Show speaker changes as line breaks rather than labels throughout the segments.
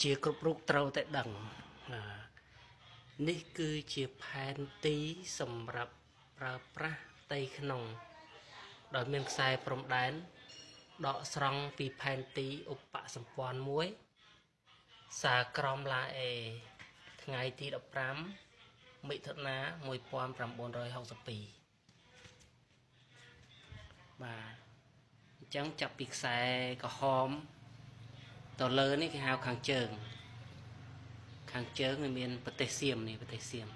ជាគ្រប់រូបត្រូវតែដឹងនេះគឺជាផែនទីសម្រាប់ប្រើប្រាស់ផ្ទៃក្នុងដោយមានខ្សែព្រំដែនដកស្រង់ពីផែនទីឧបសម្ព័ន្ធមួយសារក្រមឡាអេថ្ងៃទី15មិថុនា1962បាទអញ្ចឹងចាប់ពីខ្សែក្រហមទៅលើនេះគេហៅខាងជើងវាមានប្រទេសសៀមនេះប្រទេសសៀម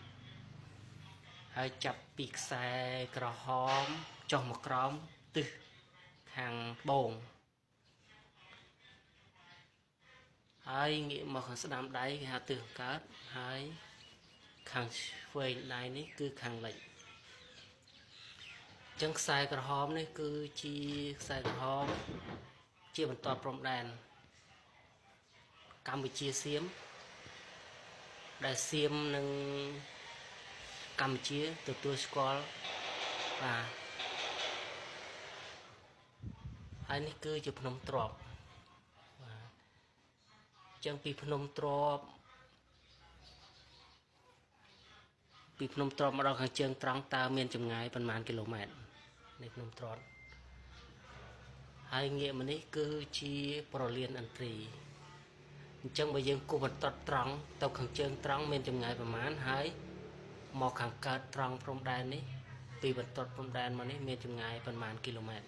ហើយចាប់ពីខ្សែក្រហមចុះមកក្រោមទិសខាងត្បូងហើយងាកមកខាងស្ដាំដៃគេហៅទិសកើតហើយខាងឆ្វេងដៃនេះគឺខាងលិចអញ្ចឹងខ្សែក្រហមនេះគឺជាខ្សែក្រហមជាបន្ទាត់ព្រំដែនកម្ពុជាសៀមដែលសៀមនិងកម្ពុជាទទួលស្គាល់បាទហើយនេះគឺជាភ្នំទ្របបាទអញ្ចឹងពីភ្នំទ្របមកដល់ខាងជើងត្រង់តើមានចម្ងាយប៉ុន្មានគីឡូម៉ែត្រនៃភ្នំទ្របហើយងាកមកនេះគឺជាប្រលានឥន្ទ្រីអញ្ចឹងបើយើងគូសបន្ទាត់ត្រង់ទៅខាងជើងត្រង់មានចម្ងាយប្រមាណហើយមកខាងកើតត្រង់ព្រំដែននេះពីបន្ទាត់ព្រំដែនមកនេះមានចម្ងាយប្រមាណគីឡូម៉ែត្រ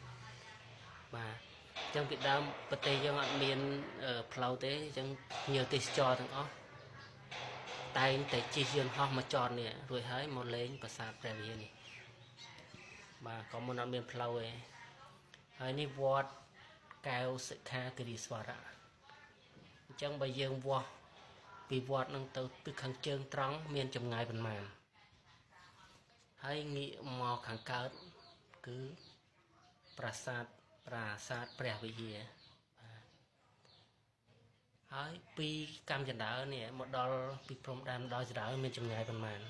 បាទអញ្ចឹងពីដើមប្រទេសយើងអត់មានផ្លូវទេអញ្ចឹងភ្ញៀវទេសចរទាំងអស់តែងតែជិះយន្តហោះមកចតនេះរួចហើយមកលេងប្រាសាទព្រះវិហារនេះបាទក៏មិនអត់មានផ្លូវទេហើយនេះវត្តកែវសិក្ខាគិរីស្វរៈអញ្ចឹងបើយើងវាស់ពីវត្តនឹងទៅទិសខាងជើងត្រង់មានចម្ងាយប៉ុន្មានហើយងាកមកខាងកើតគឺប្រាសាទព្រះវិហារហើយពីកម្មចណ្ដើរនេះមកដល់ពីព្រំដែនមកដល់ចណ្ដើរមានចម្ងាយប៉ុន្មាន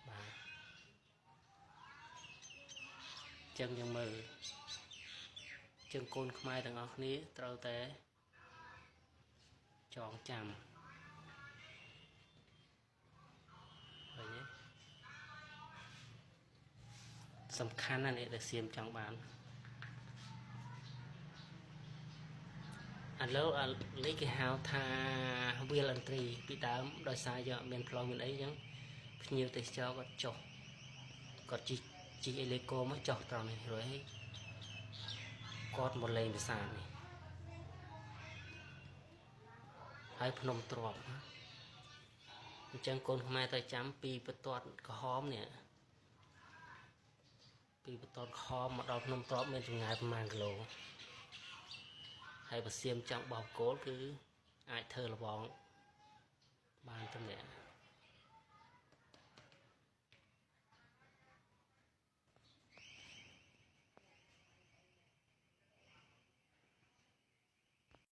បាទអញ្ចឹងយើងមើលជើងកូនខ្មែរទាំងអស់គ្នាត្រូវតែចងចាំឃើញទេសំខាន់ណាស់នេះដែលសៀមចង់បានឥឡូវនេះគេហៅថាវាលឥន្ទ្រីពីដើមដោយសារយើងអត់មានផ្លូវមានអីចឹងភ្ញៀវទេសចរគាត់ចុះគាត់ជីអេលីកូមកចុះត្រង់នេះរួចហើយគាត់មកលេងប្រាសាទនេះហើយភ្នំទ្របអញ្ចឹងកូនខ្មែរត្រូវចាំពីបន្ទាត់ក្រហមនេះពីបន្ទាត់ក្រហមមកដល់ភ្នំទ្របមានចម្ងាយប្រហែលគីឡូហើយបើសៀមចង់បោះគោលគឺអាចធ្វើលបងបានតែម្នាក់